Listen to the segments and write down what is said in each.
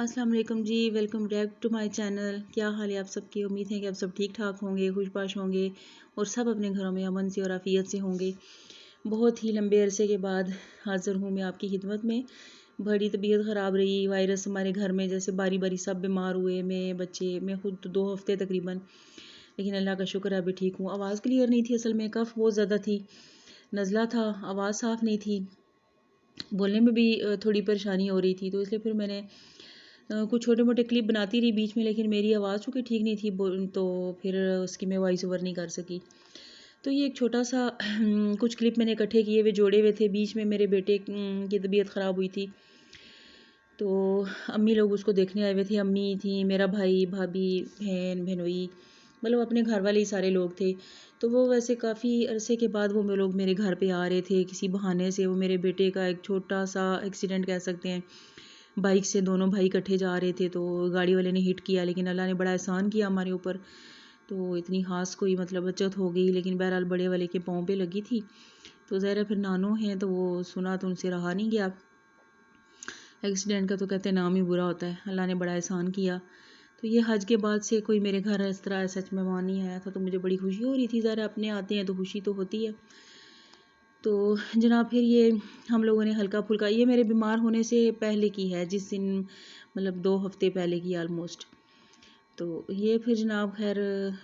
अस्सलाम वालेकुम जी। Welcome back to my channel. क्या हाल है आप सबकी? उम्मीद है कि आप सब ठीक ठाक होंगे, खुशबाश होंगे और सब अपने घरों में अमन से और आफियत से होंगे। बहुत ही लंबे अरसे के बाद हाज़िर हूँ मैं आपकी खिदमत में। बड़ी तबीयत ख़राब रही, वायरस हमारे घर में जैसे बारी बारी सब बीमार हुए, मैं बच्चे, मैं खुद तो 2 हफ़्ते तकरीबन। लेकिन अल्लाह का शुक्र है अभी ठीक हूँ। आवाज़ क्लियर नहीं थी, असल में कफ़ बहुत ज़्यादा थी, नज़ला था, आवाज़ साफ़ नहीं थी, बोलने में भी थोड़ी परेशानी हो रही थी। तो इसलिए फिर मैंने कुछ छोटे मोटे क्लिप बनाती रही बीच में, लेकिन मेरी आवाज़ चूँकि ठीक नहीं थी तो फिर उसकी मैं वॉइस ओवर नहीं कर सकी। तो ये एक छोटा सा कुछ क्लिप मैंने इकट्ठे किए हुए जोड़े हुए थे। बीच में मेरे बेटे की तबीयत ख़राब हुई थी, तो अम्मी लोग उसको देखने आए हुए थे। अम्मी थी, मेरा भाई, भाभी, बहन, बहनोई, मतलब अपने घर वाले ही सारे लोग थे। तो वो वैसे काफ़ी अरसे के बाद वो लोग मेरे घर पे आ रहे थे किसी बहाने से। वो मेरे बेटे का एक छोटा सा एक्सीडेंट कह सकते हैं, बाइक से दोनों भाई इकट्ठे जा रहे थे तो गाड़ी वाले ने हिट किया, लेकिन अल्लाह ने बड़ा एहसान किया हमारे ऊपर। तो इतनी ख़ास कोई मतलब बचत हो गई, लेकिन बहरहाल बड़े वाले के पाँव पे लगी थी। तो ज़ाहिर फिर नानो हैं तो वो सुना तो उनसे रहा नहीं गया। एक्सीडेंट का तो कहते नाम ही बुरा होता है, अल्लाह ने बड़ा एहसान किया। तो ये हज के बाद से कोई मेरे घर इस तरह सच मेहमान नहीं आया था, तो मुझे बड़ी खुशी हो रही थी। ज़रा अपने आते हैं तो खुशी तो होती है। तो जनाब फिर ये हम लोगों ने हल्का फुल्का, ये मेरे बीमार होने से पहले की है, जिस दिन मतलब 2 हफ्ते पहले की ऑलमोस्ट। तो ये फिर जनाब खैर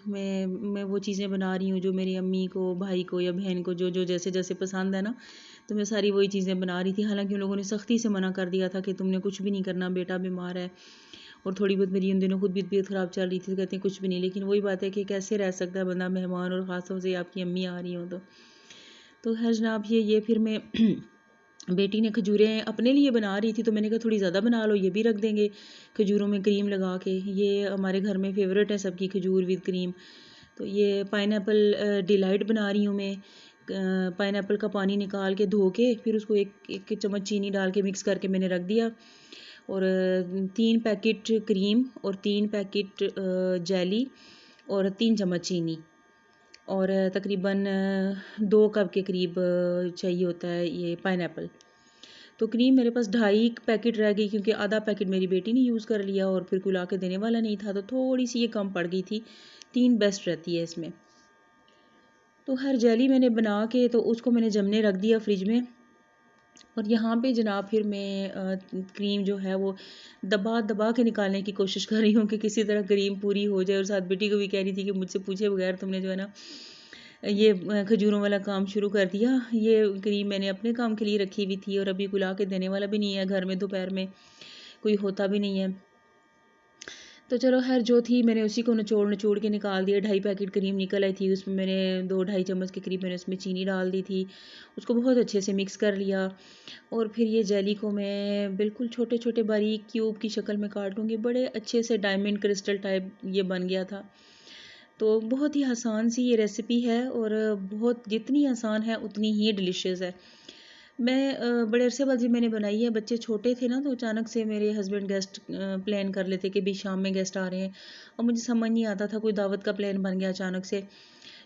मैं वो चीज़ें बना रही हूँ जो मेरी अम्मी को, भाई को या बहन को जो जो जैसे जैसे पसंद है ना, तो मैं सारी वही चीज़ें बना रही थी। हालांकि उन लोगों ने सख्ती से मना कर दिया था कि तुमने कुछ भी नहीं करना, बेटा बीमार है। और थोड़ी बहुत मेरी उन दिनों खुद भी तबीयत ख़राब चल रही थी, तो कहते हैं कुछ भी नहीं। लेकिन वही बात है कि कैसे रह सकता है बंदा मेहमान, और ख़ासतौर से आपकी अम्मी आ रही हो तो खैर जनाब ये फिर मैं बेटी ने खजूरें अपने लिए बना रही थी, तो मैंने कहा थोड़ी ज़्यादा बना लो, ये भी रख देंगे खजूरों में क्रीम लगा के। ये हमारे घर में फेवरेट है सबकी, खजूर विद क्रीम। तो ये पाइनएप्पल डिलाइट बना रही हूँ मैं। पाइनएप्पल का पानी निकाल के धो के फिर उसको एक चम्मच चीनी डाल के मिक्स करके मैंने रख दिया। और 3 पैकेट क्रीम और 3 पैकेट जेली और 3 चम्मच चीनी और तकरीबन 2 कप के करीब चाहिए होता है ये पाइनएप्पल। तो क्रीम मेरे पास 2.5 पैकेट रह गई, क्योंकि आधा पैकेट मेरी बेटी ने यूज़ कर लिया और फिर कोई ला के देने वाला नहीं था, तो थोड़ी सी ये कम पड़ गई थी। 3 बेस्ट रहती है इसमें। तो हर जेली मैंने बना के तो उसको मैंने जमने रख दिया फ्रिज में। और यहाँ पे जनाब फिर मैं क्रीम जो है वो दबा दबा के निकालने की कोशिश कर रही हूँ कि किसी तरह क्रीम पूरी हो जाए। और साथ बेटी को भी कह रही थी कि मुझसे पूछे बगैर तुमने जो है ना ये खजूरों वाला काम शुरू कर दिया। ये क्रीम मैंने अपने काम के लिए रखी हुई थी और अभी कोई ला के देने वाला भी नहीं है घर में, दोपहर में कोई होता भी नहीं है। तो चलो खैर जो थी मैंने उसी को निचोड़ निचोड़ के निकाल दिया। 2.5 पैकेट क्रीम निकल आई थी, उसमें मैंने 2-2.5 चम्मच के करीब मैंने उसमें चीनी डाल दी थी। उसको बहुत अच्छे से मिक्स कर लिया और फिर ये जेली को मैं बिल्कुल छोटे छोटे बारीक क्यूब की शक्ल में काट लूँगी। बड़े अच्छे से डायमंड क्रिस्टल टाइप ये बन गया था। तो बहुत ही आसान सी ये रेसिपी है और बहुत जितनी आसान है उतनी ही डिलिशियस है। मैं बड़े अरसे बाद जब मैंने बनाई है, बच्चे छोटे थे ना, तो अचानक से मेरे हस्बैंड गेस्ट प्लान कर लेते कि भी शाम में गेस्ट आ रहे हैं, और मुझे समझ नहीं आता था, कोई दावत का प्लान बन गया अचानक से।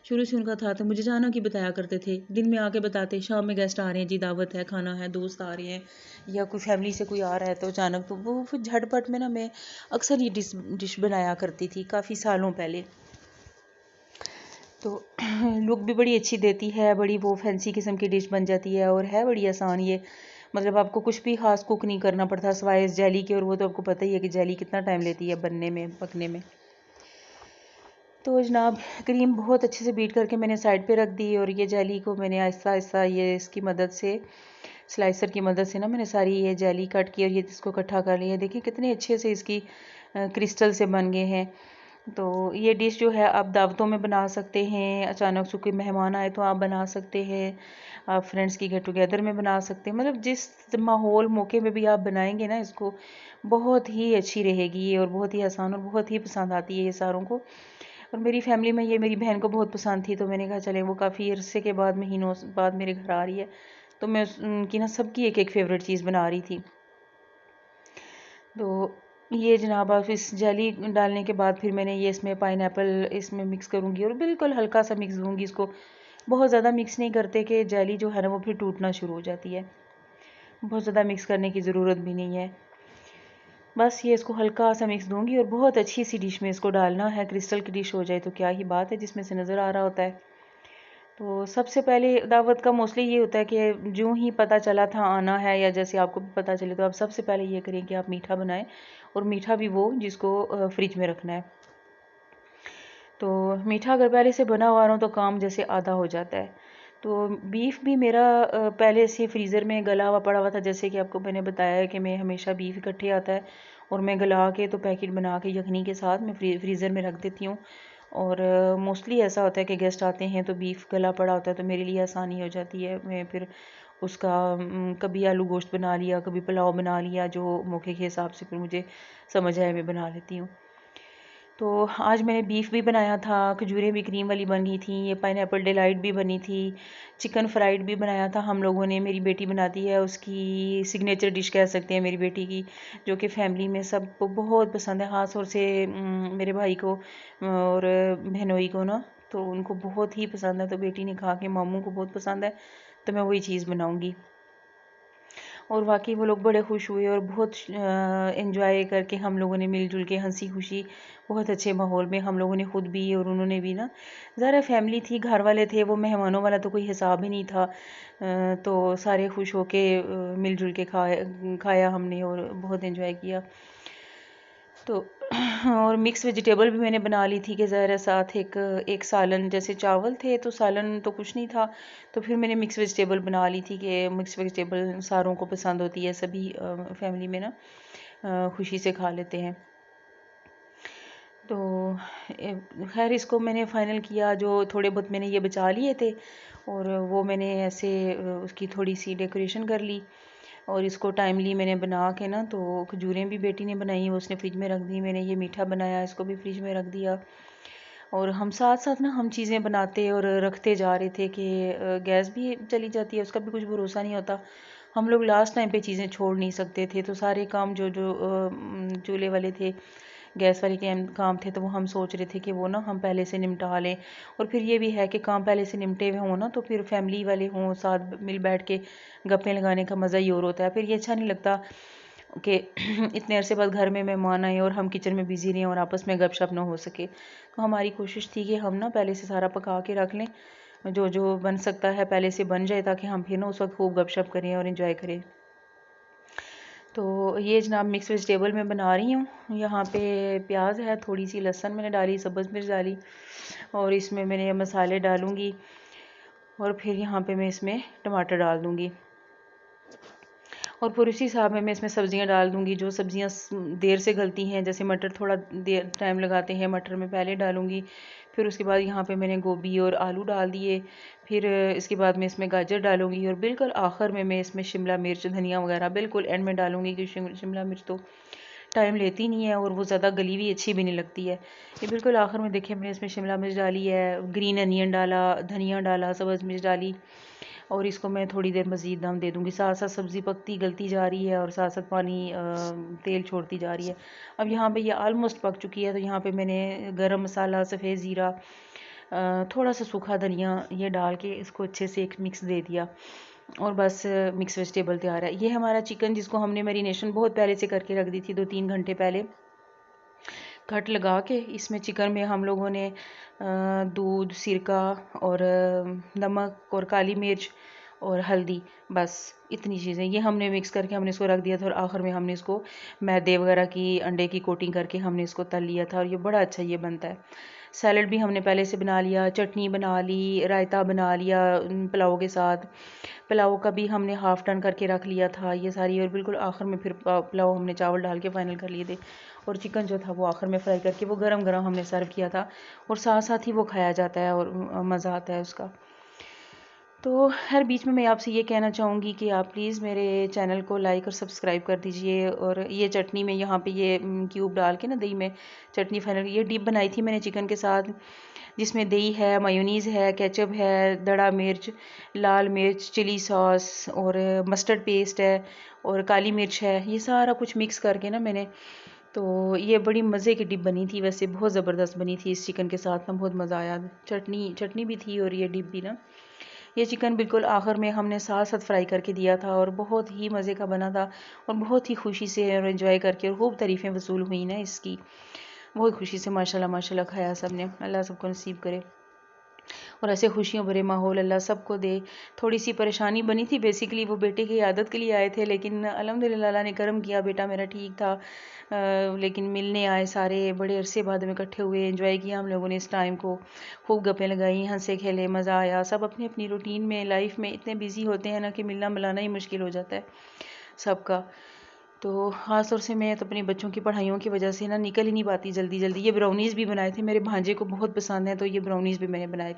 शुरू से उनका था तो मुझे अचानक ही बताया करते थे, दिन में आके बताते शाम में गेस्ट आ रहे हैं जी, दावत है, खाना है, दोस्त आ रहे हैं या कोई फैमिली से कोई आ रहा है। तो अचानक तो वो फिर झटपट में ना मैं अक्सर ये डिश बनाया करती थी काफ़ी सालों पहले। तो लुक भी बड़ी अच्छी देती है, बड़ी वो फैंसी किस्म की डिश बन जाती है और है बड़ी आसान ये। मतलब आपको कुछ भी ख़ास कुक नहीं करना पड़ता सिवाय इस जेली के, और वो तो आपको पता ही है कि जेली कितना टाइम लेती है बनने में, पकने में। तो जनाब क्रीम बहुत अच्छे से बीट करके मैंने साइड पे रख दी और ये जेली को मैंने आहिस्ता आहिस्ता ये इसकी मदद से, स्लाइसर की मदद से ना, मैंने सारी ये जेली कट की और ये इसको इकट्ठा कर लिया। देखिए कितने अच्छे से इसकी क्रिस्टल से बन गए हैं। तो ये डिश जो है आप दावतों में बना सकते हैं, अचानक से कोई मेहमान आए तो आप बना सकते हैं, आप फ्रेंड्स की गेट टुगेदर में बना सकते हैं। मतलब जिस माहौल मौके में भी आप बनाएंगे ना इसको, बहुत ही अच्छी रहेगी ये और बहुत ही आसान और बहुत ही पसंद आती है ये सारों को। और मेरी फैमिली में ये मेरी बहन को बहुत पसंद थी, तो मैंने कहा चले, वो काफ़ी अरसे के बाद, महीनों बाद मेरे घर आ रही है, तो मैं उनकी ना सबकी एक एक फ़ेवरेट चीज़ बना रही थी। तो ये जनाब आप इस जेली डालने के बाद फिर मैंने ये इसमें पाइनएप्पल इसमें मिक्स करूँगी और बिल्कुल हल्का सा मिक्स दूँगी इसको। बहुत ज़्यादा मिक्स नहीं करते कि जेली जो है ना वो फिर टूटना शुरू हो जाती है। बहुत ज़्यादा मिक्स करने की ज़रूरत भी नहीं है। बस ये इसको हल्का सा मिक्स दूंगी और बहुत अच्छी सी डिश में इसको डालना है। क्रिस्टल की डिश हो जाए तो क्या ही बात है, जिसमें से नज़र आ रहा होता है। तो सबसे पहले दावत का मोस्टली ये होता है कि जो ही पता चला था आना है, या जैसे आपको भी पता चले, तो आप सबसे पहले ये करें कि आप मीठा बनाएं, और मीठा भी वो जिसको फ्रिज में रखना है। तो मीठा अगर पहले से बना हुआ हो तो काम जैसे आधा हो जाता है। तो बीफ भी मेरा पहले से फ्रीज़र में गला हुआ पड़ा हुआ था, जैसे कि आपको मैंने बताया है कि मैं हमेशा बीफ इकट्ठे आता है और मैं गला के तो पैकेट बना के यखनी के साथ मैं फ्रीज़र में रख देती हूँ। और मोस्टली ऐसा होता है कि गेस्ट आते हैं तो बीफ गला पड़ा होता है, तो मेरे लिए आसानी हो जाती है। मैं फिर उसका कभी आलू गोश्त बना लिया, कभी पुलाव बना लिया, जो मौके के हिसाब से फिर मुझे समझ आए मैं बना लेती हूँ। तो आज मैंने बीफ भी बनाया था, खजूरें भी क्रीम वाली बन गई थी, ये पाइनएप्पल डिलाइट भी बनी थी, चिकन फ्राइड भी बनाया था हम लोगों ने। मेरी बेटी बनाती है, उसकी सिग्नेचर डिश कह सकते हैं मेरी बेटी की, जो कि फैमिली में सबको बहुत पसंद है, ख़ास तौर से मेरे भाई को और बहनोई को ना, तो उनको बहुत ही पसंद है। तो बेटी ने कहा कि मामू को बहुत पसंद है, तो मैं वही चीज़ बनाऊँगी। और वाकई वो लोग बड़े खुश हुए और बहुत इन्जॉय करके हम लोगों ने मिलजुल के हंसी खुशी बहुत अच्छे माहौल में हम लोगों ने खुद भी और उन्होंने भी ना, ज़रा फैमिली थी, घर वाले थे, वो मेहमानों वाला तो कोई हिसाब ही नहीं था। तो सारे खुश होके मिलजुल के खाया हमने और बहुत इन्जॉय किया। तो और मिक्स वेजिटेबल भी मैंने बना ली थी कि ज़रा साथ एक एक सालन, जैसे चावल थे तो सालन तो कुछ नहीं था, तो फिर मैंने मिक्स वेजिटेबल बना ली थी कि मिक्स वेजिटेबल सारों को पसंद होती है, सभी फैमिली में ना खुशी से खा लेते हैं। तो खैर इसको मैंने फ़ाइनल किया, जो थोड़े बहुत मैंने ये बचा लिए थे और वो मैंने ऐसे उसकी थोड़ी सी डेकोरेशन कर ली और इसको टाइमली मैंने बना के ना, तो खजूरें भी बेटी ने बनाई, वो उसने फ्रिज में रख दी, मैंने ये मीठा बनाया, इसको भी फ्रिज में रख दिया। और हम साथ साथ ना हम चीज़ें बनाते और रखते जा रहे थे कि गैस भी चली जाती है, उसका भी कुछ भरोसा नहीं होता। हम लोग लास्ट टाइम पे चीज़ें छोड़ नहीं सकते थे, तो सारे काम जो जो चूल्हे वाले थे, गैस वाले के काम थे, तो वो हम सोच रहे थे कि वो ना हम पहले से निपटा लें। और फिर ये भी है कि काम पहले से निपटे हुए हों ना, तो फिर फैमिली वाले हों साथ मिल बैठ के गप्पे लगाने का मज़ा ही और होता है। फिर ये अच्छा नहीं लगता कि इतने अरसे बाद घर में मेहमान आए और हम किचन में बिज़ी रहें और आपस में गपशप ना हो सके। तो हमारी कोशिश थी कि हम ना पहले से सारा पका के रख लें, जो जो बन सकता है पहले से बन जाए, ताकि हम फिर ना उस वक्त खूब गपशप करें और इन्जॉय करें। तो ये जनाब मिक्स वेजिटेबल मैं बना रही हूँ। यहाँ पे प्याज है, थोड़ी सी लहसुन मैंने डाली, सब्ज़ मिर्च डाली और इसमें मैंने मसाले डालूँगी और फिर यहाँ पे मैं इसमें टमाटर डाल दूँगी और फिर उसी हिसाब में मैं इसमें सब्ज़ियाँ डाल दूँगी। जो सब्ज़ियाँ देर से गलती हैं, जैसे मटर थोड़ा देर टाइम लगाते हैं, मटर में पहले डालूँगी। फिर उसके बाद यहाँ पे मैंने गोभी और आलू डाल दिए। फिर इसके बाद मैं इसमें गाजर डालूँगी और बिल्कुल आखिर में मैं इसमें शिमला मिर्च, धनिया वगैरह बिल्कुल एंड में डालूँगी, क्योंकि शिमला मिर्च तो टाइम लेती नहीं है और वो ज़्यादा गली हुई अच्छी भी नहीं लगती है। ये बिल्कुल आखिर में देखिए मैंने इसमें शिमला मिर्च डाली है, ग्रीन अनियन डाला, धनिया डाला, सब्ज़ मिर्च डाली और इसको मैं थोड़ी देर मज़ीद दम दे दूँगी। साथ साथ सब्ज़ी पकती गलती जा रही है और साथ साथ पानी तेल छोड़ती जा रही है। अब यहाँ पे ये ऑलमोस्ट पक चुकी है, तो यहाँ पे मैंने गरम मसाला, सफ़ेद ज़ीरा, थोड़ा सा सूखा धनिया ये डाल के इसको अच्छे से एक मिक्स दे दिया और बस मिक्स वेजिटेबल तैयार है। ये हमारा चिकन जिसको हमने मैरिनेशन बहुत पहले से करके रख दी थी, 2-3 घंटे पहले कट लगा के, इसमें चिकन में हम लोगों ने दूध, सिरका और नमक और काली मिर्च और हल्दी, बस इतनी चीज़ें ये हमने मिक्स करके हमने इसको रख दिया था और आखिर में हमने इसको मैदे वगैरह की, अंडे की कोटिंग करके हमने इसको तल लिया था और ये बड़ा अच्छा ये बनता है। सैलड भी हमने पहले से बना लिया, चटनी बना ली, रायता बना लिया पुलाव के साथ। पुलाव का भी हमने हाफ़ टन करके रख लिया था ये सारी, और बिल्कुल आखिर में फिर पुलाव हमने चावल डाल के फ़ाइनल कर लिए थे और चिकन जो था वो आखिर में फ्राई करके वो गरम गरम हमने सर्व किया था और साथ साथ ही वो खाया जाता है और मज़ा आता है उसका। तो हर बीच में मैं आपसे ये कहना चाहूँगी कि आप प्लीज़ मेरे चैनल को लाइक और सब्सक्राइब कर दीजिए। और ये चटनी में यहाँ पे ये क्यूब डाल के ना दही में चटनी फाइनल, ये डिप बनाई थी मैंने चिकन के साथ, जिसमें दही है, मायोनीज़ है, केचप है, दड़ा मिर्च, लाल मिर्च, चिली सॉस और मस्टर्ड पेस्ट है और काली मिर्च है, ये सारा कुछ मिक्स करके ना मैंने, तो ये बड़ी मज़े की डिप बनी थी, वैसे बहुत ज़बरदस्त बनी थी इस चिकन के साथ ना, बहुत मज़ा आया। चटनी चटनी भी थी और ये डिप भी ना, ये चिकन बिल्कुल आखिर में हमने साथ साथ फ्राई करके दिया था और बहुत ही मज़े का बना था और बहुत ही खुशी से और एंजॉय करके और खूब तारीफ़ें वसूल हुई ना इसकी। बहुत खुशी से माशाल्लाह माशाल्लाह खाया सब ने। अल्लाह सबको नसीब करे और ऐसे खुशियों भरे माहौल अल्लाह सबको दे। थोड़ी सी परेशानी बनी थी, बेसिकली वो बेटे की आदत के लिए आए थे, लेकिन अल्हम्दुलिल्लाह अल्लाह ने करम किया, बेटा मेरा ठीक था। लेकिन मिलने आए सारे, बड़े अरसे बाद में इकट्ठे हुए, एंजॉय किया हम लोगों ने इस टाइम को, खूब गप्पें लगाई, हंसे खेले, मज़ा आया। सब अपनी अपनी रूटीन में लाइफ में इतने बिजी होते हैं ना कि मिलना मिलाना ही मुश्किल हो जाता है सबका। तो ख़ास तौर से मैं तो अपने बच्चों की पढ़ाइयों की वजह से ना निकल ही नहीं पाती जल्दी जल्दी। ये ब्राउनीज़ भी बनाए थे, मेरे भांजे को बहुत पसंद है, तो ये ब्राउनीज़ भी मैंने बनाए।